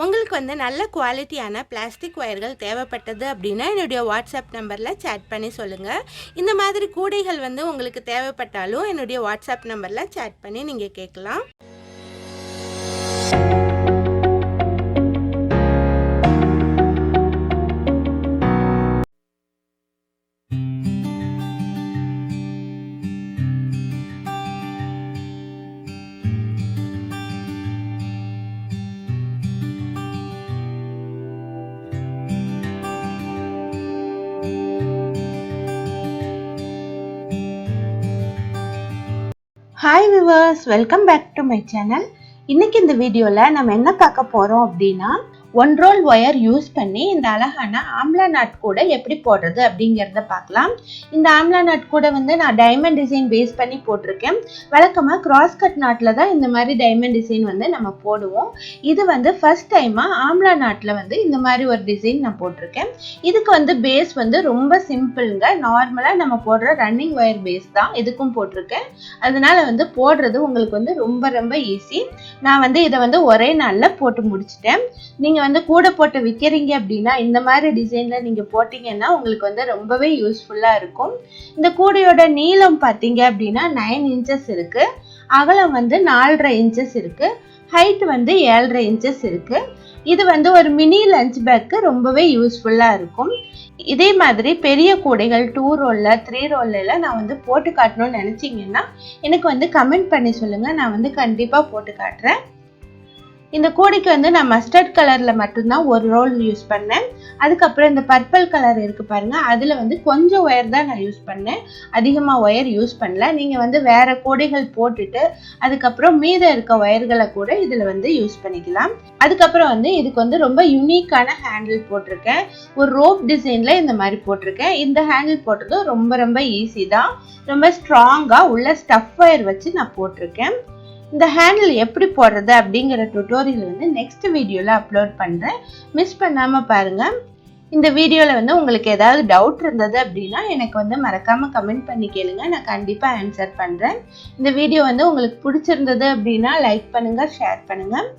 உங்களுக்கு வந்து நல்ல குவாலிட்டியான பிளாஸ்டிக் ஒயர்கள் தேவைப்பட்டது அப்படின்னா என்னுடைய வாட்ஸ்அப் நம்பரில் சேட் பண்ணி சொல்லுங்கள். இந்த மாதிரி கூடைகள் வந்து உங்களுக்கு தேவைப்பட்டாலும் என்னுடைய வாட்ஸ்அப் நம்பரில் சேட் பண்ணி நீங்கள் கேட்கலாம். Hi viewers, welcome back to my channel. இன்னைக்கு இந்த வீடியோவில் நம்ம என்ன பார்க்க போகிறோம் அப்படின்னா, 1 ரோல் ஒயர் யூஸ் பண்ணி இந்த அழகான ஆம்லா நாட் கூடை எப்படி போடுறது அப்படிங்கிறத பார்க்கலாம். இந்த ஆம்லா நாட் கூடை வந்து நான் டைமண்ட் டிசைன் பேஸ் பண்ணி போட்டிருக்கேன். வழக்கமாக கிராஸ் கட் நாட்டில் தான் இந்த மாதிரி டைமண்ட் டிசைன் வந்து நம்ம போடுவோம். இது வந்து ஃபர்ஸ்ட் டைமாக ஆம்லா நாட்டில் வந்து இந்த மாதிரி ஒரு டிசைன் நான் போட்டிருக்கேன். இதுக்கு வந்து பேஸ் வந்து ரொம்ப சிம்பிளுங்க. நார்மலாக நம்ம போடுற ரன்னிங் ஒயர் பேஸ் தான் இதுக்கும் போட்டிருக்கேன். அதனால வந்து போடுறது உங்களுக்கு வந்து ரொம்ப ரொம்ப ஈஸி. நான் வந்து இதை வந்து ஒரே நாளில் போட்டு முடிச்சிட்டேன். நீங்கள் வந்து கூடை போட்டு விற்கிறீங்க அப்படின்னா இந்த மாதிரி டிசைன்ல நீங்க போட்டீங்கன்னா உங்களுக்கு வந்து ரொம்பவே யூஸ்ஃபுல்லா இருக்கும். இந்த கூடையோட நீளம் பார்த்தீங்க அப்படின்னா 9 இன்ச்சஸ் இருக்கு, அகலம் வந்து 4.5 இன்ச்சஸ் இருக்கு, ஹைட் வந்து 7.5 இன்ச்சஸ் இருக்கு. இது வந்து ஒரு மினி லஞ்ச் பேக்கு ரொம்பவே யூஸ்ஃபுல்லா இருக்கும். இதே மாதிரி பெரிய கூடைகள் 2 ரோல்ல 3 ரோல்ல நான் வந்து போட்டு காட்டணும்னு நினைச்சீங்கன்னா எனக்கு வந்து கமெண்ட் பண்ணி சொல்லுங்க, நான் வந்து கண்டிப்பா போட்டு காட்டுறேன். இந்த கூடைக்கு வந்து நான் மஸ்டர்ட் கலர்ல மட்டும்தான் ஒரு ரோல் யூஸ் பண்ணேன். அதுக்கப்புறம் இந்த பர்பிள் கலர் இருக்கு பாருங்க, அதுல வந்து கொஞ்சம் ஒயர் தான் நான் யூஸ் பண்ணேன், அதிகமா ஒயர் யூஸ் பண்ணல. நீங்க வந்து வேற கூடைகள் போட்டுட்டு அதுக்கப்புறம் மீத இருக்க ஒயர்களை கூட இதுல வந்து யூஸ் பண்ணிக்கலாம். அதுக்கப்புறம் வந்து இதுக்கு வந்து ரொம்ப யூனிக்கான ஹேண்டில் போட்டிருக்கேன். ஒரு ரோப் டிசைன்ல இந்த மாதிரி போட்டிருக்கேன். இந்த ஹேண்டில் போட்டதும் ரொம்ப ரொம்ப ஈஸி தான். ரொம்ப ஸ்ட்ராங்கா உள்ள ஸ்டஃப் ஒயர் வச்சு நான் போட்டிருக்கேன். இந்த ஹேண்டில் எப்படி போடுறது அப்படிங்கிற டுட்டோரியல் வந்து நெக்ஸ்ட் வீடியோவில் அப்லோட் பண்ணுறேன், மிஸ் பண்ணாமல் பாருங்கள். இந்த வீடியோவில் வந்து உங்களுக்கு ஏதாவது டவுட் இருந்தது அப்படின்னா எனக்கு வந்து மறக்காமல் கமெண்ட் பண்ணி கேளுங்க, நான் கண்டிப்பாக ஆன்சர் பண்ணுறேன். இந்த வீடியோ வந்து உங்களுக்கு பிடிச்சிருந்தது அப்படின்னா லைக் பண்ணுங்கள், ஷேர் பண்ணுங்கள்.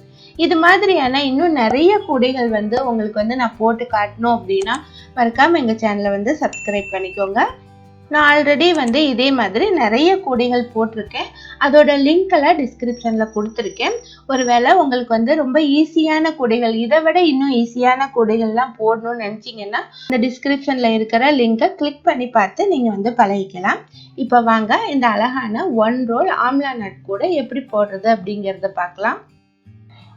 இது மாதிரியான இன்னும் நிறைய கூடைகள் வந்து உங்களுக்கு வந்து நான் போட்டு காட்டணும் அப்படின்னா மறக்காமல் எங்கள் சேனலை வந்து சப்ஸ்கிரைப் பண்ணிக்கோங்க. நான் ஆல்ரெடி வந்து இதே மாதிரி நிறைய கூடைகள் போட்டிருக்கேன், அதோட லிங்க் எல்லாம் டிஸ்கிரிப்ஷனில் கொடுத்துருக்கேன். ஒருவேளை உங்களுக்கு வந்து ரொம்ப ஈஸியான கூடைகள், இதை விட இன்னும் ஈஸியான கூடைகள்லாம் போடணும்னு நினச்சிங்கன்னா இந்த டிஸ்கிரிப்ஷனில் இருக்கிற லிங்கை கிளிக் பண்ணி பார்த்து நீங்கள் வந்து பழகிக்கலாம். இப்போ வாங்க இந்த அழகான 1 ரோல் ஆம்லா நட் கூடை எப்படி போடுறது அப்படிங்கிறத பார்க்கலாம்.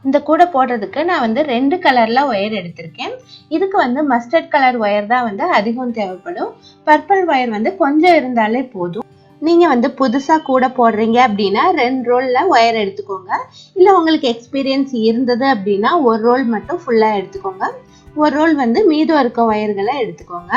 இந்த கூடை போடுறதுக்கு நான் வந்து 2 கலர்ல ஒயர் எடுத்திருக்கேன். இதுக்கு வந்து மஸ்டர்ட் கலர் ஒயர் தான் வந்து அதிகம் தேவைப்படும். பர்பிள் ஒயர் வந்து கொஞ்சம் இருந்தாலே போதும். நீங்க வந்து புதுசா கூடை போடுறீங்க அப்படின்னா 2 ரோல்ல ஒயர் எடுத்துக்கோங்க. இல்ல உங்களுக்கு எக்ஸ்பீரியன்ஸ் இருந்தது அப்படின்னா 1 ரோல் மட்டும் ஃபுல்லா எடுத்துக்கோங்க. 1 ரோல் வந்து மீதம் இருக்க ஒயர்களை எடுத்துக்கோங்க.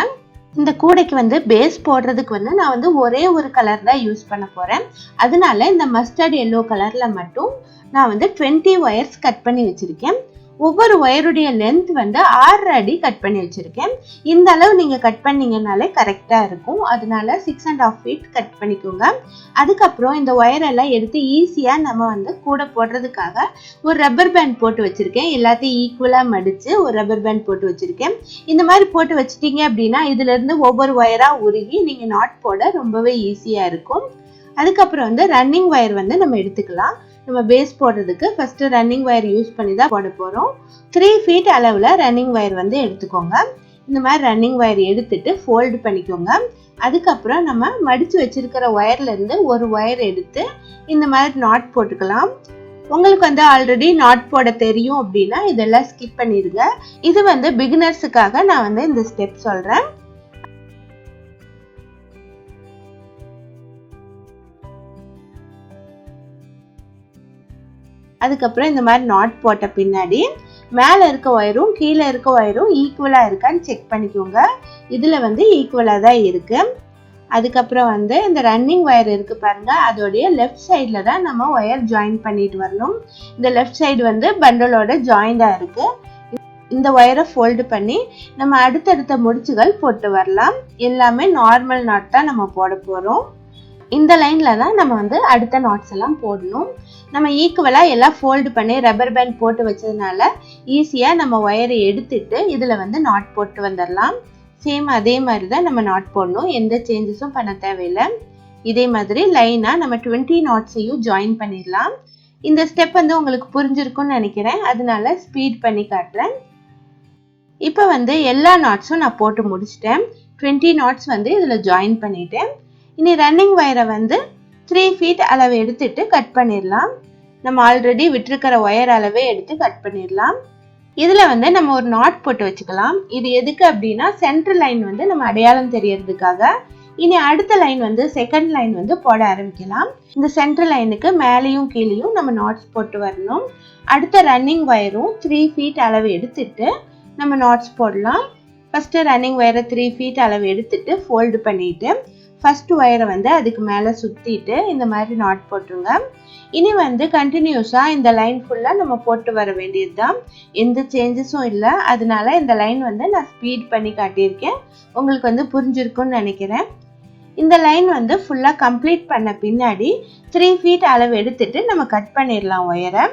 இந்த கூடைக்கு வந்து பேஸ் போடுறதுக்கு வந்து நான் வந்து ஒரே ஒரு கலர் தான் யூஸ் பண்ண போறேன். அதனால இந்த மஸ்டர்ட் எல்லோ கலர்ல மட்டும் நான் வந்து 20 ஒயர்ஸ் கட் பண்ணி வச்சிருக்கேன். ஒவ்வொரு ஒயருடைய லென்த் வந்து 6 அடி கட் பண்ணி வச்சிருக்கேன். இந்த அளவு நீங்க கட் பண்ணீங்கனாலே கரெக்டா இருக்கும். அதனால 6.5 feet கட் பண்ணிக்கோங்க. அதுக்கப்புறம் இந்த ஒயர் எல்லாம் எடுத்து ஈஸியா நம்ம வந்து கூடை போடுறதுக்காக ஒரு ரப்பர் பேண்ட் போட்டு வச்சிருக்கேன். எல்லாத்தையும் ஈக்குவலா மடிச்சு ஒரு ரப்பர் பேண்ட் போட்டு வச்சிருக்கேன். இந்த மாதிரி போட்டு வச்சிட்டீங்க அப்படின்னா இதுல இருந்து ஒவ்வொரு ஒயரா உருகி நீங்க நாட் போட ரொம்பவே ஈஸியா இருக்கும். அதுக்கப்புறம் வந்து ரன்னிங் ஒயர் வந்து நம்ம எடுத்துக்கலாம். நம்ம பேஸ் போடுறதுக்கு ஃபர்ஸ்ட் ரன்னிங் ஒயர் யூஸ் பண்ணி தான் போட போறோம். 3 feet அளவுல ரன்னிங் ஒயர் வந்து எடுத்துக்கோங்க. இந்த மாதிரி ரன்னிங் ஒயர் எடுத்துட்டு ஃபோல்டு பண்ணிக்கோங்க. அதுக்கப்புறம் நம்ம மடிச்சு வச்சிருக்கிற ஒயர்ல இருந்து ஒரு ஒயர் எடுத்து இந்த மாதிரி நாட் போட்டுக்கலாம். உங்களுக்கு வந்து ஆல்ரெடி நாட் போட தெரியும் அப்படின்னா இதெல்லாம் ஸ்கிப் பண்ணிடுங்க. இது வந்து பிகினர்ஸுக்காக நான் வந்து இந்த ஸ்டெப் சொல்றேன். அதுக்கப்புறம் இந்த மாதிரி நாட் போட்ட பின்னாடி மேலே இருக்க ஒயரும் கீழே இருக்க ஒயரும் ஈக்குவலாக இருக்கான்னு செக் பண்ணிக்கோங்க. இதில் வந்து ஈக்குவலாக தான் இருக்கு. அதுக்கப்புறம் வந்து இந்த ரன்னிங் ஒயர் இருக்கு பாருங்க, அதோடைய லெஃப்ட் சைடில் தான் நம்ம ஒயர் ஜாயின் பண்ணிட்டு வரணும். இந்த லெஃப்ட் சைடு வந்து பண்டலோட ஜாயிண்டாக இருக்கு. இந்த ஒயரை ஃபோல்டு பண்ணி நம்ம அடுத்தடுத்த முடிச்சுகள் போட்டு வரலாம். எல்லாமே நார்மல் நாட் தான் நம்ம போட போகிறோம். இந்த லைனில் தான் நம்ம வந்து அடுத்த நாட்ஸ் எல்லாம் போடணும். நம்ம ஈக்குவலாக எல்லாம் ஃபோல்டு பண்ணி ரப்பர் பேண்ட் போட்டு வச்சதுனால ஈஸியாக நம்ம ஒயரை எடுத்துட்டு இதில் வந்து நாட் போட்டு வந்துடலாம். சேம் அதே மாதிரி தான் நம்ம நாட் போடணும், எந்த சேஞ்சஸும் பண்ண தேவையில்லை. இதே மாதிரி லைனாக நம்ம 20 நாட்ஸையும் ஜாயின் பண்ணிடலாம். இந்த ஸ்டெப் வந்து உங்களுக்கு புரிஞ்சிருக்கும்னு நினைக்கிறேன், அதனால ஸ்பீட் பண்ணி காட்டுறேன். இப்போ வந்து எல்லா நாட்ஸும் நான் போட்டு முடிச்சிட்டேன். 20 நாட்ஸ் வந்து இதில் ஜாயின் பண்ணிட்டேன். இனி ரன்னிங் வயரை வந்து 3 feet அளவு எடுத்துட்டு கட் பண்ணிடலாம். நம்ம ஆல்ரெடி விட்டுருக்கிற ஒயர் அளவே எடுத்து கட் பண்ணிடலாம். இதில் வந்து நம்ம ஒரு நாட் போட்டு வச்சுக்கலாம். இது எதுக்கு அப்படின்னா சென்டர் லைன் வந்து நம்ம அடையாளம் தெரியறதுக்காக. இனி அடுத்த லைன் வந்து செகண்ட் லைன் வந்து போட ஆரம்பிக்கலாம். இந்த சென்டர் லைனுக்கு மேலேயும் கீழேயும் நம்ம நாட்ஸ் போட்டு வரணும். அடுத்த ரன்னிங் வயரும் 3 feet அளவு எடுத்துட்டு நம்ம நாட்ஸ் போடலாம். ஃபர்ஸ்ட் ரன்னிங் வயரை 3 feet அளவு எடுத்துட்டு ஃபோல்டு பண்ணிட்டு ஃபர்ஸ்ட் ஒயரை வந்து அதுக்கு மேலே சுற்றிட்டு இந்த மாதிரி நாட் போட்டுருங்க. இனி வந்து கண்டினியூஸாக இந்த லைன் ஃபுல்லாக நம்ம போட்டு வர வேண்டியது தான், எந்த சேஞ்சஸும் இல்லை. அதனால இந்த லைன் வந்து நான் ஸ்பீட் பண்ணி காட்டியிருக்கேன், உங்களுக்கு வந்து புரிஞ்சிருக்கும்னு நினைக்கிறேன். இந்த லைன் வந்து ஃபுல்லாக கம்ப்ளீட் பண்ண பின்னாடி 3 feet அளவு எடுத்துட்டு நம்ம கட் பண்ணிடலாம் ஒயரை.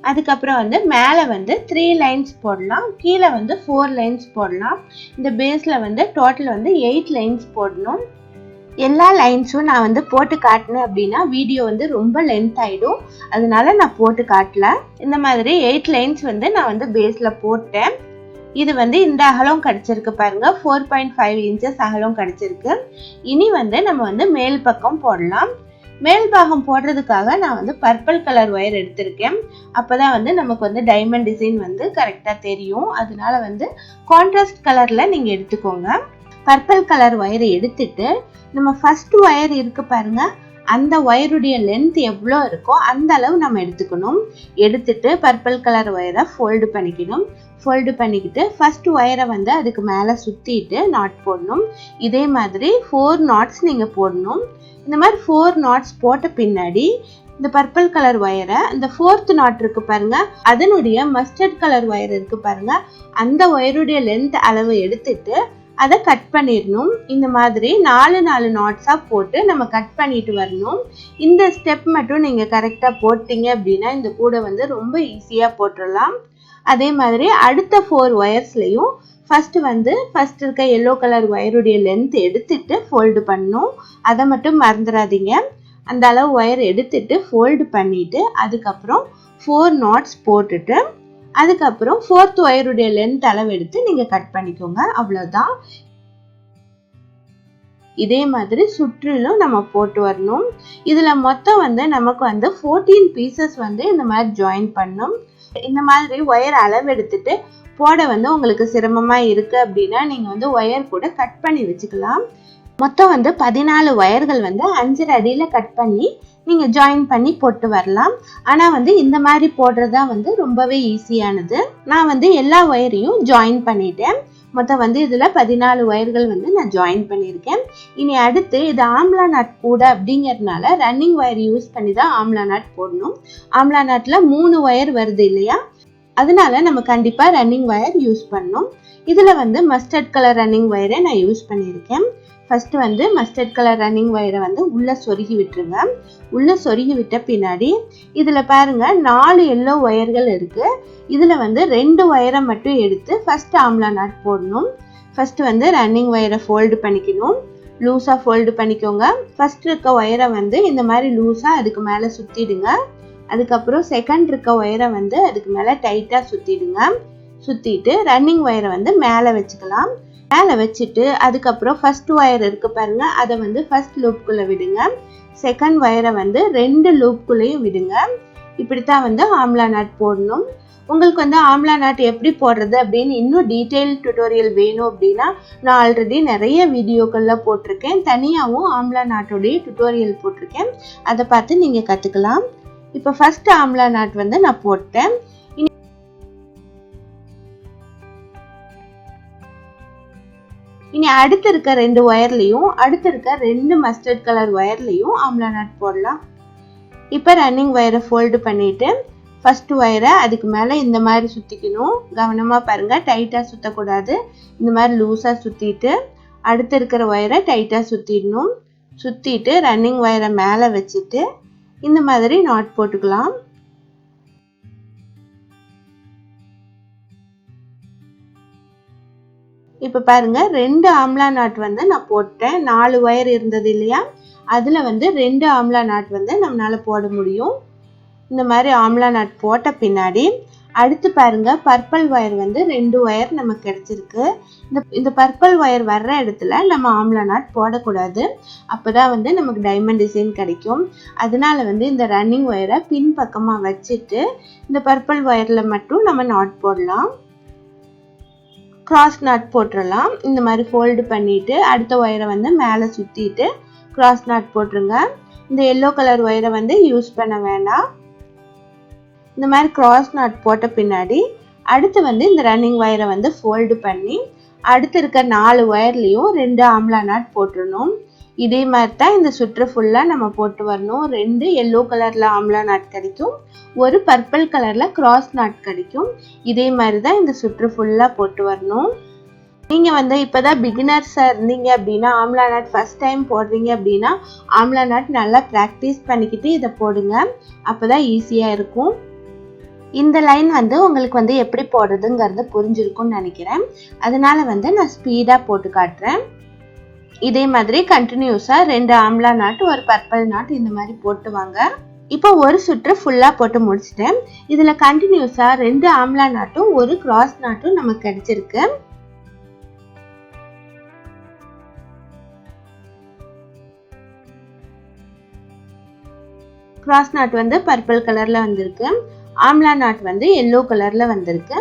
அதுக்கப்புறம் வந்து மேலே வந்து 3 லைன்ஸ் போடலாம், கீழே வந்து 4 லைன்ஸ் போடலாம். இந்த பேஸில் வந்து டோட்டல் வந்து 8 லைன்ஸ் போடணும். எல்லா லைன்ஸும் நான் வந்து போட்டு காட்டினேன் அப்படின்னா வீடியோ வந்து ரொம்ப லென்த் ஆகிடும், அதனால நான் போட்டு காட்டல. இந்த மாதிரி 8 லைன்ஸ் வந்து நான் வந்து பேஸில் போட்டேன். இது வந்து இந்த அகலம் கிடச்சிருக்கு பாருங்க, 4.5 inches அகலம் கிடச்சிருக்கு. இனி வந்து நம்ம வந்து மேல் பக்கம் போடலாம். மேல் பாகம் போடுறதுக்காக நான் வந்து பர்பிள் கலர் ஒயர் எடுத்திருக்கேன். அப்போதான் வந்து நமக்கு வந்து டைமண்ட் டிசைன் வந்து கரெக்டாக தெரியும். அதனால வந்து கான்ட்ராஸ்ட் கலரில் நீங்கள் எடுத்துக்கோங்க. பர்பிள் கலர் ஒயரை எடுத்துட்டு நம்ம ஃபர்ஸ்ட் ஒயர் இருக்கு பாருங்க, அந்த ஒயருடைய லென்த் எவ்வளோ இருக்கோ அந்த அளவு நம்ம எடுத்துக்கணும். எடுத்துட்டு பர்பிள் கலர் ஒயரை ஃபோல்டு பண்ணிக்கணும். ஃபோல்டு பண்ணிக்கிட்டு ஃபர்ஸ்ட் ஒயரை வந்து அதுக்கு மேலே சுற்றிட்டு நாட் போடணும். இதே மாதிரி 4 knots நீங்கள் போடணும். இந்த மாதிரி 4 knots போட்ட பின்னாடி இந்த பர்பிள் கலர் ஒயரை இந்த 4th knot இருக்கு பாருங்க, அதனுடைய மஸ்டர்ட் கலர் ஒயர் இருக்கு பாருங்க, அந்த ஒயருடைய லென்த் அளவு எடுத்துட்டு அதை கட் பண்ணிடணும். இந்த மாதிரி 4 நாட்ஸாக போட்டு நம்ம கட் பண்ணிட்டு வரணும். இந்த ஸ்டெப் மட்டும் நீங்கள் கரெக்டாக போட்டீங்க அப்படின்னா இந்த கூடை வந்து ரொம்ப ஈஸியாக போட்டுடலாம். அதே மாதிரி அடுத்த 4 ஒயர்ஸ்லையும் ஃபர்ஸ்ட் இருக்க எல்லோ கலர் ஒயருடைய லென்த் எடுத்துட்டு ஃபோல்டு பண்ணணும். அதை மட்டும் மறந்துடாதீங்க. அந்த அளவு ஒயர் எடுத்துட்டு ஃபோல்டு பண்ணிட்டு அதுக்கப்புறம் 4 knots போட்டுட்டு அதுக்கப்புறம் 4th ஒயருடைய லென்த் அளவு எடுத்து நீங்க கட் பண்ணிக்கோங்க, அவ்வளவுதான். இதே மாதிரி சுற்றிலும் நம்ம போட்டு வரணும். இதுல மொத்தம் வந்து நமக்கு வந்து 14 பீசஸ் வந்து இந்த மாதிரி ஜாயின் பண்ணும். இந்த மாதிரி ஒயர் அளவு எடுத்துட்டு போட வந்து உங்களுக்கு சிரமமா இருக்கு அப்படின்னா நீங்க வந்து ஒயர் கூட கட் பண்ணி வச்சுக்கலாம். மொத்தம் வந்து 14 ஒயர்கள் வந்து 5 அடியில கட் பண்ணி நீங்க ஜாயின் பண்ணி போட்டு வரலாம். ஆனா வந்து இந்த மாதிரி போடுறதா வந்து ரொம்பவே ஈஸியானது. நான் வந்து எல்லா ஒயரையும் ஜாயின் பண்ணிட்டேன். மொத்தம் வந்து இதுல 14 ஒயர்கள் வந்து நான் ஜாயின் பண்ணியிருக்கேன். இனி அடுத்து இது ஆம்லா நாட் கூடை அப்படிங்கறதுனால ரன்னிங் ஒயர் யூஸ் பண்ணி தான் ஆம்லா நாட் போடணும். ஆம்லா நாட்ல 3 ஒயர் வருது இல்லையா, அதனால நம்ம கண்டிப்பா ரன்னிங் ஒயர் யூஸ் பண்ணணும். இதுல வந்து மஸ்டர்ட் கலர் ரன்னிங் ஒயரை நான் யூஸ் பண்ணியிருக்கேன். ஃபர்ஸ்ட் வந்து மஸ்டர்ட் கலர் ரன்னிங் ஒயரை வந்து உள்ள சொருகி விட்டுருங்க. உள்ள சொருகி விட்ட பின்னாடி இதுல பாருங்க 4 எல்லோ ஒயர்கள் இருக்கு. இதுல வந்து 2 ஒயரை மட்டும் எடுத்து ஃபர்ஸ்ட் ஆம்லா நாட் போடணும். ஃபர்ஸ்ட் வந்து ரன்னிங் ஒயரை ஃபோல்டு பண்ணிக்கணும், லூஸா ஃபோல்டு பண்ணிக்கோங்க. ஃபர்ஸ்ட் இருக்க ஒயரை வந்து இந்த மாதிரி லூஸா அதுக்கு மேல சுத்திடுங்க. அதுக்கப்புறம் செகண்ட் இருக்க ஒயரை வந்து அதுக்கு மேல டைட்டா சுத்திடுங்க. சுத்திட்டு ரன்னிங் ஒயரை வந்து மேல வச்சுக்கலாம். மேலே வச்சுட்டு அதுக்கப்புறம் ஃபர்ஸ்ட் ஒயர் இருக்கு பாருங்க, அதை வந்து ஃபர்ஸ்ட் லூப்குள்ள விடுங்க. செகண்ட் ஒயரை வந்து 2 லூப்குள்ளேயும் விடுங்க. இப்படித்தான் வந்து ஆம்லா நாட் போடணும். உங்களுக்கு வந்து ஆம்லா நாட் எப்படி போடுறது அப்படின்னு இன்னும் டீட்டெயில் டியூட்டோரியல் வேணும் அப்படின்னா நான் ஆல்ரெடி நிறைய வீடியோக்கள்ல போட்டிருக்கேன். தனியாகவும் ஆம்லா நாட்டோடைய டியூட்டோரியல் போட்டிருக்கேன், அதை பார்த்து நீங்க கத்துக்கலாம். இப்போ ஃபர்ஸ்ட் ஆம்லா நாட் வந்து நான் போட்டேன். இனி அடுத்து இருக்க 2 ஒயர்லையும் அடுத்து இருக்க 2 மஸ்டர்ட் கலர் ஒயர்லையும் ஆம்லா நாட் போடலாம். இப்போ ரன்னிங் ஒயரை ஃபோல்டு பண்ணிட்டு ஃபர்ஸ்ட் ஒயரை அதுக்கு மேலே இந்த மாதிரி சுற்றிக்கணும். கவனமாக பாருங்க, டைட்டாக சுற்றக்கூடாது. இந்த மாதிரி லூஸாக சுற்றிட்டு அடுத்து இருக்கிற ஒயரை டைட்டாக சுற்றிடணும். சுற்றிட்டு ரன்னிங் ஒயரை மேலே வச்சுட்டு இந்த மாதிரி நாட் போட்டுக்கலாம். இப்போ பாருங்க 2 ஆம்லா நாட் வந்து நான் போட்டேன். 4 ஒயர் இருந்தது இல்லையா, அதில் வந்து 2 ஆம்லா நாட் வந்து நம்மளால் போட முடியும். இந்த மாதிரி ஆம்லா நாட் போட்ட பின்னாடி அடுத்து பாருங்க பர்பிள் ஒயர் வந்து 2 ஒயர் நமக்கு கிடைச்சிருக்கு. இந்த பர்பிள் ஒயர் வர்ற இடத்துல நம்ம ஆம்லா நாட் போடக்கூடாது. அப்போதான் வந்து நமக்கு டைமண்ட் டிசைன் கிடைக்கும். அதனால வந்து இந்த ரன்னிங் ஒயரை பின் பக்கமாக வச்சுட்டு இந்த பர்பிள் ஒயரில் மட்டும் நம்ம நாட் போடலாம். கிராஸ் நாட் போட்டுடலாம். இந்த மாதிரி ஃபோல்டு பண்ணிட்டு அடுத்த ஒயரை வந்து மேலே சுற்றிட்டு கிராஸ் நாட் போட்டுருங்க. இந்த எல்லோ கலர் ஒயரை வந்து யூஸ் பண்ண வேண்டாம். இந்த மாதிரி கிராஸ் நாட் போட்ட பின்னாடி அடுத்து வந்து இந்த ரன்னிங் ஒயரை வந்து ஃபோல்டு பண்ணி அடுத்து இருக்க 4 ஒயர்லேயும் 2 ஆம்லா நாட் போட்டுடணும். இதே மாதிரி தான் இந்த சுற்று ஃபுல்லாக நம்ம போட்டு வரணும். 2 எல்லோ கலரில் ஆம்லா நாட் கிடைக்கும், ஒரு பர்பிள் கலரில் கிராஸ் நாட் கிடைக்கும். இதே மாதிரி தான் இந்த சுற்று ஃபுல்லாக போட்டு வரணும். நீங்கள் வந்து இப்போ தான் பிகினர்ஸாக இருந்தீங்க அப்படின்னா, ஆம்லா நாட் ஃபஸ்ட் டைம் போடுறீங்க அப்படின்னா ஆம்லா நாட் நல்லா ப்ராக்டிஸ் பண்ணிக்கிட்டு இதை போடுங்க. அப்போ தான் ஈஸியாக இருக்கும். இந்த லைன் வந்து உங்களுக்கு வந்து எப்படி போடுறதுங்கிறது புரிஞ்சிருக்கும்னு நினைக்கிறேன். அதனால வந்து நான் ஸ்பீடாக போட்டு காட்டுறேன். இதே மாதிரி கண்டினியூஸாக 2 ஆம்லா நாட் ஒரு பர்பிள் நாட் இந்த மாதிரி போட்டு வாங்க. இப்போ ஒரு சுற்று ஃபுல்லாக போட்டு முடிச்சிட்டேன். இதில் கண்டினியூஸாக 2 ஆம்லா நாட்டும் ஒரு கிராஸ் நாட்டும் நமக்கு கிடைச்சிருக்கு. கிராஸ் நாட் வந்து பர்பிள் கலரில் வந்திருக்கு, ஆம்லா நாட் வந்து எல்லோ கலரில் வந்திருக்கு.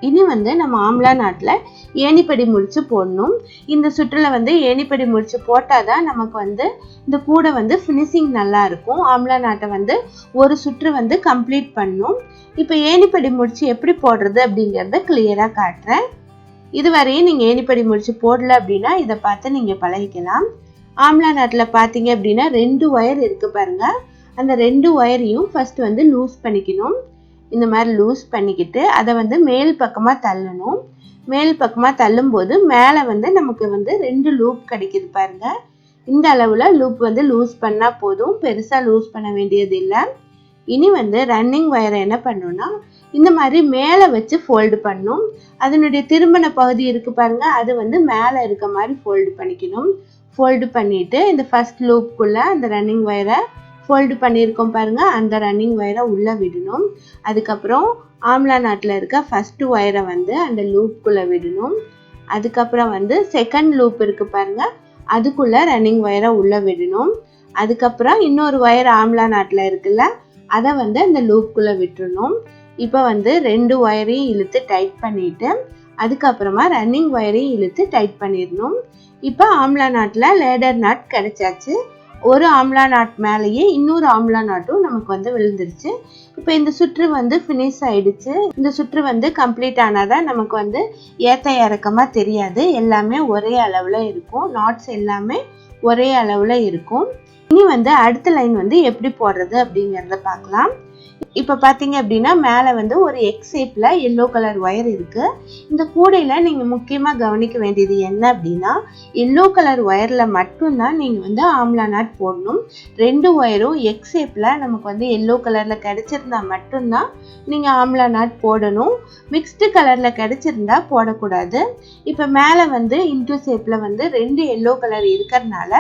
இனி வந்து நம்ம ஆம்லா நாட்டில் ஏணிப்படி முடிச்சு போடணும். இந்த சுற்றில் வந்து ஏணிப்படி முடிச்சு போட்டால் தான் நமக்கு வந்து இந்த கூடை வந்து ஃபினிஷிங் நல்லா இருக்கும். ஆம்லா நாட்டை வந்து ஒரு சுற்று வந்து கம்ப்ளீட் பண்ணணும். இப்போ ஏணிப்படி முடிச்சு எப்படி போடுறது அப்படிங்கிறத கிளியராக காட்டுறேன். இதுவரையும் நீங்கள் ஏணிப்படி முடிச்சு போடல அப்படின்னா இதை பார்த்து நீங்கள் பழகிக்கலாம். ஆம்லா நாட்டில் பார்த்தீங்க அப்படின்னா 2 ஒயர் இருக்குது பாருங்க. அந்த 2 ஒயரையும் ஃபர்ஸ்ட் வந்து லூஸ் பண்ணிக்கணும். இந்த மாதிரி லூஸ் பண்ணிக்கிட்டு அதை வந்து மேல் பக்கமாக தள்ளணும். மேல் பக்கமாக தள்ளும்போது மேலே வந்து நமக்கு வந்து 2 லூப் கிடைக்குது பாருங்க. இந்த அளவில் லூப் வந்து லூஸ் பண்ணால் போதும், பெருசாக லூஸ் பண்ண வேண்டியது இல்லை. இனி வந்து ரன்னிங் ஒயரை என்ன பண்ணணும்னா இந்த மாதிரி மேலே வச்சு ஃபோல்டு பண்ணணும். அதனுடைய திருமண பகுதி இருக்குது பாருங்க, அது வந்து மேலே இருக்க மாதிரி ஃபோல்டு பண்ணிக்கணும். ஃபோல்டு பண்ணிட்டு இந்த ஃபர்ஸ்ட் லூப்புக்குள்ளே அந்த ரன்னிங் ஒயரை ஃபோல்டு பண்ணியிருக்கோம் பாருங்க, அந்த ரன்னிங் ஒயரை உள்ளே விடணும். அதுக்கப்புறம் ஆம்லா நாட்டில் இருக்க ஃபர்ஸ்ட் ஒயரை வந்து அந்த லூப்புக்குள்ளே விடணும். அதுக்கப்புறம் வந்து செகண்ட் லூப் இருக்குது பாருங்க, அதுக்குள்ளே ரன்னிங் ஒயரை உள்ளே விடணும். அதுக்கப்புறம் இன்னொரு ஒயர் ஆம்லா நாட்டில் இருக்குல்ல, அதை வந்து அந்த லூப்புக்குள்ளே விட்டுறணும். இப்போ வந்து 2 ஒயரையும் இழுத்து டைட் பண்ணிவிட்டு அதுக்கப்புறமா ரன்னிங் ஒயரையும் இழுத்து டைட் பண்ணிடணும். இப்போ ஆம்லா நாட்டில் லேடர் நாட் கிடைச்சாச்சு. ஒரு ஆம்லா நாட் மேலேயே இன்னொரு ஆம்லா நாட்டும் நமக்கு வந்து விழுந்துருச்சு. இப்போ இந்த சுற்று வந்து ஃபினிஷ் ஆயிடுச்சு. இந்த சுற்று வந்து கம்ப்ளீட் ஆனாதான் நமக்கு வந்து ஏற்ற இறக்கமாக தெரியாது, எல்லாமே ஒரே அளவில் இருக்கும். நாட்ஸ் எல்லாமே ஒரே அளவில் இருக்கும். இனி வந்து அடுத்த லைன் வந்து எப்படி போடுறது அப்படிங்கிறத பார்க்கலாம். இப்போ பார்த்தீங்க அப்படின்னா மேலே வந்து ஒரு எக்ஸ் ஷேப்பில் எல்லோ கலர் ஒயர் இருக்குது. இந்த கூடையில் நீங்கள் முக்கியமாக கவனிக்க வேண்டியது என்ன அப்படின்னா, எல்லோ கலர் ஒயரில் மட்டும்தான் நீங்கள் வந்து ஆம்லா நாட் போடணும். 2 ஒயரும் எக்ஸ் ஷேப்பில் நமக்கு வந்து எல்லோ கலரில் கிடைச்சிருந்தா மட்டும்தான் நீங்கள் ஆம்லா நாட் போடணும். மிக்ஸ்டு கலரில் கிடைச்சிருந்தா போடக்கூடாது. இப்போ மேலே வந்து இன்டூ ஷேப்பில் வந்து 2 எல்லோ கலர் இருக்கிறதுனால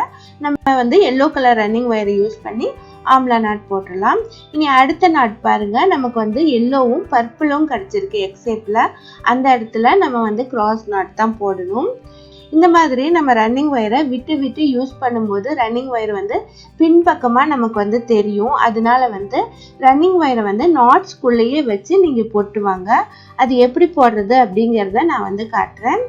நம்ம வந்து எல்லோ கலர் ரன்னிங் ஒயரை யூஸ் பண்ணி ஆம்லா நாட் போட்டுடலாம். இனி அடுத்த நாட் பாருங்க, நமக்கு வந்து எல்லோவும் பர்பிளும் கிடைச்சிருக்கு எக்ஸ் ஷேப்ல. அந்த இடத்துல நம்ம வந்து கிராஸ் நாட் தான் போடணும். இந்த மாதிரி நம்ம ரன்னிங் ஒயரை விட்டு விட்டு யூஸ் பண்ணும்போது ரன்னிங் ஒயர் வந்து பின்பக்கமாக நமக்கு வந்து தெரியும். அதனால வந்து ரன்னிங் ஒயரை வந்து நாட்ஸ்குள்ளேயே வச்சு நீங்கள் போட்டுவாங்க. அது எப்படி போடுறது அப்படிங்கிறத நான் வந்து காட்டுறேன்.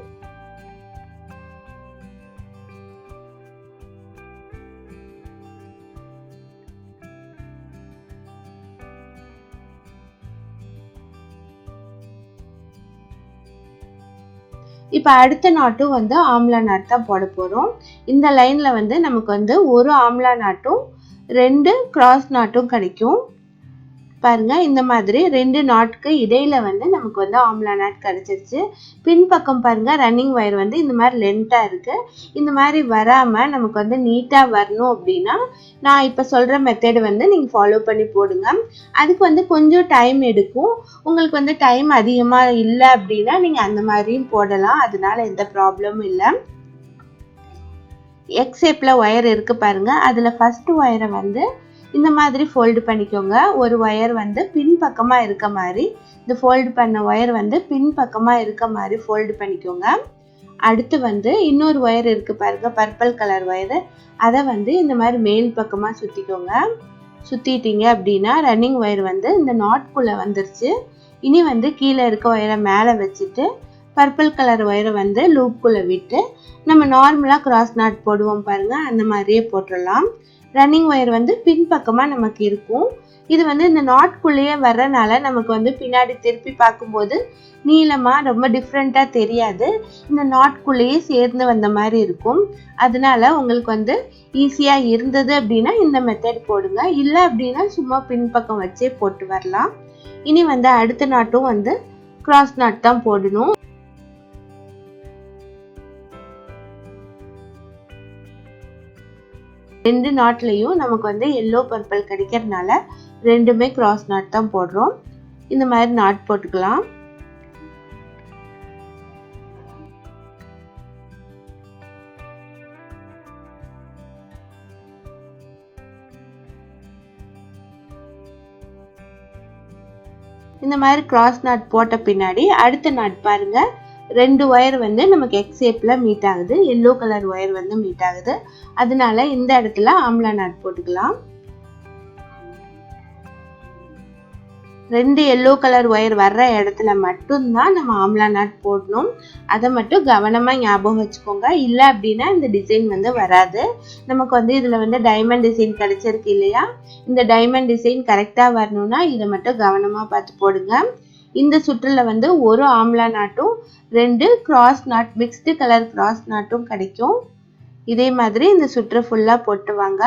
இப்போ அடுத்த நாட்டும் வந்து ஆம்லா நாட் தான் போட போகிறோம். இந்த லைனில் வந்து நமக்கு வந்து ஒரு ஆம்லா நாட்டும் 2 கிராஸ் நாட்டும் கிடைக்கும். பாருங்க இந்த மாதிரி 2 நாட்க்கு இடையில வந்து நமக்கு வந்து ஆம்லா நாட் கிடைச்சிருச்சு. பின்பக்கம் பாருங்க ரன்னிங் ஒயர் வந்து இந்த மாதிரி லென்த்தா இருக்கு. இந்த மாதிரி வராம நமக்கு வந்து நீட்டா வரணும் அப்படின்னா நான் இப்ப சொல்ற மெத்தட் வந்து நீங்க ஃபாலோ பண்ணி போடுங்க. அதுக்கு வந்து கொஞ்சம் டைம் எடுக்கும். உங்களுக்கு வந்து டைம் அதிகமா இல்ல அப்படின்னா நீங்க அந்த மாதிரியும் போடலாம். அதனால எந்த ப்ராப்ளமும் இல்ல. எக்ஸ் ஷேப்ல ஒயர் இருக்கு பாருங்க. அதுல ஃபர்ஸ்ட் ஒயரை வந்து இந்த மாதிரி ஃபோல்டு பண்ணிக்கோங்க. ஒரு ஒயர் வந்து பின்பக்கமா இருக்க மாதிரி, இந்த ஃபோல்டு பண்ண ஒயர் வந்து பின்பக்கமா இருக்க மாதிரி ஃபோல்டு பண்ணிக்கோங்க. அடுத்து வந்து இன்னொரு ஒயர் இருக்கு பாருங்க, பர்பிள் கலர் ஒயர். அதை வந்து இந்த மாதிரி மேல் பக்கமா சுத்திக்கோங்க. சுத்திட்டீங்க அப்படின்னா ரன்னிங் ஒயர் வந்து இந்த நாட்குள்ள வந்துருச்சு. இனி வந்து கீழே இருக்க ஒயரை மேலே வச்சுட்டு பர்பிள் கலர் ஒயரை வந்து லூப்குள்ள விட்டு நம்ம நார்மலா கிராஸ் நாட் போடுவோம் பாருங்க, அந்த மாதிரியே போட்டுடலாம். ரன்னிங் ஒயர் வந்து பின்பக்கமா நமக்கு இருக்கும். இது வந்து இந்த நாட்குள்ளேயே வர்றனால நமக்கு வந்து பின்னாடி திருப்பி பார்க்கும்போது நீளமா ரொம்ப டிஃப்ரெண்டா தெரியாது. இந்த நாட்குள்ளேயே சேர்ந்து வந்த மாதிரி இருக்கும். அதனால உங்களுக்கு வந்து ஈஸியா இருந்தது அப்படின்னா இந்த மெத்தட் போடுங்க. இல்லை அப்படின்னா சும்மா பின்பக்கம் வச்சே போட்டு வரலாம். இனி வந்து அடுத்த நாட்டும் வந்து கிராஸ் நாட் தான் போடணும். ரெண்டு நாட்லயும் நமக்கு வந்து எல்லோ பர்பிள் கிடைக்கிறதுனால ரெண்டுமே கிராஸ் நாட் தான் போடுறோம். இந்த மாதிரி நாட் போட்டுக்கலாம். இந்த மாதிரி கிராஸ் நாட் போட்ட பின்னாடி அடுத்த நாட் பாருங்க, 2 ஒயர் வந்து நமக்கு எக்ஸ் ஷேப்ல மீட் ஆகுது. எல்லோ கலர் ஒயர் வந்து மீட் ஆகுது. அதனால இந்த இடத்துல ஆம்லா நாட் போட்டுக்கலாம். 2 எல்லோ கலர் ஒயர் வர்ற இடத்துல மட்டும்தான் நம்ம ஆம்லா நாட் போடணும். அதை மட்டும் கவனமா ஞாபகம் வச்சுக்கோங்க. இல்லை அப்படின்னா இந்த டிசைன் வந்து வராது. நமக்கு வந்து இதுல வந்து டைமண்ட் டிசைன் கிடைச்சிருக்கு இல்லையா, இந்த டைமண்ட் டிசைன் கரெக்டா வரணும்னா இதை மட்டும் கவனமா பார்த்து போடுங்க. இந்த சுற்றுல வந்து ஒரு ஆம்லா நாட்டும் 2 cross not mixed colour cross நாட்டும் கிடைக்கும். இதே மாதிரி இந்த சுற்று ஃபுல்லா போட்டு வாங்க.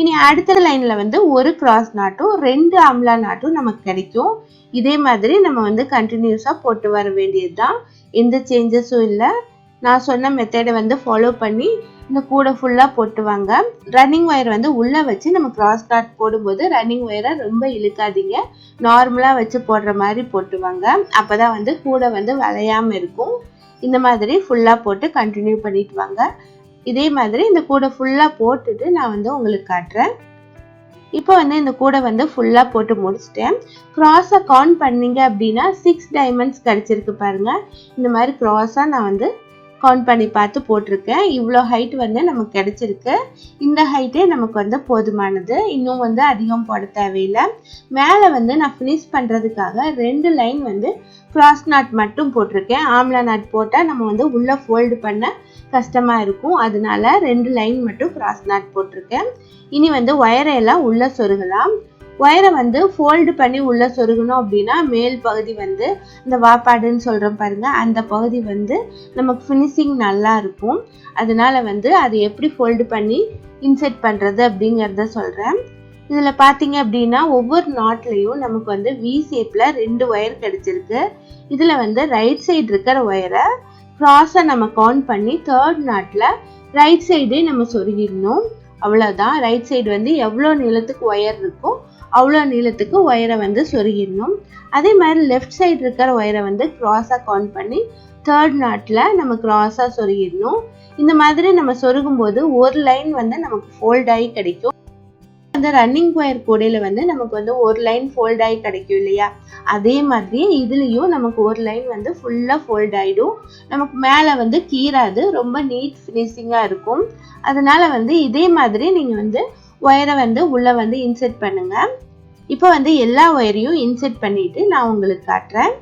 இனி அடுத்த லைன்ல வந்து ஒரு கிராஸ் நாட்டும் 2 ஆம்லா நாட்டும் நமக்கு கிடைக்கும். இதே மாதிரி நம்ம வந்து கண்டினியூஸா போட்டு வர வேண்டியதுதான். எந்த சேஞ்சஸும் இல்லை. நான் சொன்ன மெத்தடை வந்து ஃபாலோ பண்ணி இந்த கூடை ஃபுல்லா போட்டு வாங்க. ரன்னிங் ஒயர் வந்து உள்ள வச்சு நம்ம கிராஸ் நாட் போடும்போது ரன்னிங் ஒயரை ரொம்ப இழுக்காதீங்க. நார்மலா வச்சு போடுற மாதிரி போட்டு வாங்க. அப்பதான் வந்து கூடை வந்து வளையாம இருக்கும். இந்த மாதிரி ஃபுல்லா போட்டு கண்டினியூ பண்ணிட்டு வாங்க. இதே மாதிரி இந்த கூடை ஃபுல்லா போட்டுட்டு நான் வந்து உங்களுக்கு காட்டுறேன். இப்போ வந்து இந்த கூடை வந்து ஃபுல்லா போட்டு முடிச்சிட்டேன். கிராஸா கவுண்ட் பண்ணீங்க அப்படின்னா 6 டைமண்ட்ஸ் கிடைச்சிருக்கு பாருங்க. இந்த மாதிரி கிராஸா நான் வந்து கவுண்ட் பண்ணி பார்த்து போட்டிருக்கேன். இவ்வளோ ஹைட் வந்து நமக்கு கிடைச்சிருக்கு. இந்த ஹைட்டே நமக்கு வந்து போதுமானது. இன்னும் வந்து அதிகம் போட தேவையில்லை. மேலே வந்து நான் ஃபினிஷ் பண்ணுறதுக்காக 2 லைன் வந்து கிராஸ் நாட் மட்டும் போட்டிருக்கேன். ஆம்லா நாட் போட்டால் நம்ம வந்து உள்ள ஃபோல்டு பண்ண கஷ்டமாக இருக்கும். அதனால 2 லைன் மட்டும் கிராஸ் நாட் போட்டிருக்கேன். இனி வந்து ஒயரை எல்லாம் உள்ள சொருகலாம். ஒயரை வந்து ஃபோல்டு பண்ணி உள்ள சொருகணும் அப்படின்னா மேல் பகுதி வந்து இந்த வாப்பாடுன்னு சொல்றோம் பாருங்க, அந்த பகுதி வந்து நமக்கு ஃபினிஷிங் நல்லா இருக்கும். அதனால வந்து அது எப்படி ஃபோல்டு பண்ணி இன்செர்ட் பண்றது அப்படிங்கிறத சொல்றேன். இதுல பாத்தீங்க அப்படின்னா ஒவ்வொரு நாட்லயும் நமக்கு வந்து வி ஷேப்ல 2 ஒயர் கிடைச்சிருக்கு. இதுல வந்து ரைட் சைடு இருக்கிற ஒயரை கிராஸா நம்ம கவுண்ட் பண்ணி தேர்ட் நாட்ல ரைட் சைடே நம்ம சொருகிடணும். அவ்வளவுதான். ரைட் சைடு வந்து எவ்வளவு நீளத்துக்கு ஒயர் இருக்கோ அவ்வளோ நீளத்துக்கு ஒயரை வந்து சொருகிடணும். அதே மாதிரி லெஃப்ட் சைடு இருக்கிற ஒயரை வந்து கிராஸா கவுண்ட் பண்ணி தேர்ட் நாட்ல நம்ம கிராஸா சொருகிடணும். இந்த மாதிரி நம்ம சொருகும் போது ஒரு லைன் வந்து நமக்கு ஃபோல்ட் ஆகி கிடைக்கும். அந்த ரன்னிங் ஒயர் கூடையில வந்து நமக்கு வந்து ஒரு லைன் ஃபோல்ட் ஆகி கிடைக்கும் இல்லையா, அதே மாதிரி இதுலயும் நமக்கு ஒரு லைன் வந்து ஃபுல்லா ஃபோல்ட் ஆயிடும். நமக்கு மேல வந்து கீறாது, ரொம்ப நீட் ஃபினிஷிங்கா இருக்கும். அதனால வந்து இதே மாதிரி நீங்க வந்து ஒயரை வந்து உள்ள வந்து இன்செர்ட் பண்ணுங்க. இப்போ வந்து எல்லா ஒயரையும் இன்செர்ட் பண்ணிட்டு நான் உங்களுக்கு காட்டுறேன்.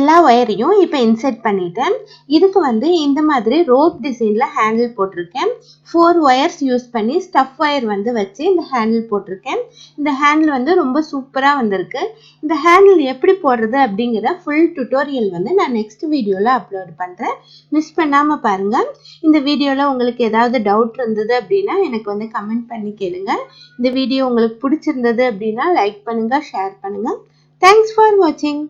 எல்லா ஒயரையும் இப்போ இன்சர்ட் பண்ணிட்டேன். இதுக்கு வந்து இந்த மாதிரி ரோப் டிசைனில் ஹேண்டில் போட்டிருக்கேன். 4 ஒயர்ஸ் யூஸ் பண்ணி ஸ்டஃப் ஒயர் வந்து வச்சு இந்த ஹேண்டில் போட்டிருக்கேன். இந்த ஹேண்டில் வந்து ரொம்ப சூப்பராக வந்திருக்கு. இந்த ஹேண்டில் எப்படி போடுறது அப்படிங்கிற ஃபுல் டுட்டோரியல் வந்து நான் நெக்ஸ்ட் வீடியோவில் அப்லோட் பண்ணுறேன். மிஸ் பண்ணாமல் பாருங்கள். இந்த வீடியோவில் உங்களுக்கு ஏதாவது டவுட் இருந்தது அப்படின்னா எனக்கு வந்து கமெண்ட் பண்ணி கேளுங்க. இந்த வீடியோ உங்களுக்கு பிடிச்சிருந்தது அப்படின்னா லைக் பண்ணுங்கள், ஷேர் பண்ணுங்கள். தேங்க்ஸ் ஃபார் வாட்சிங்.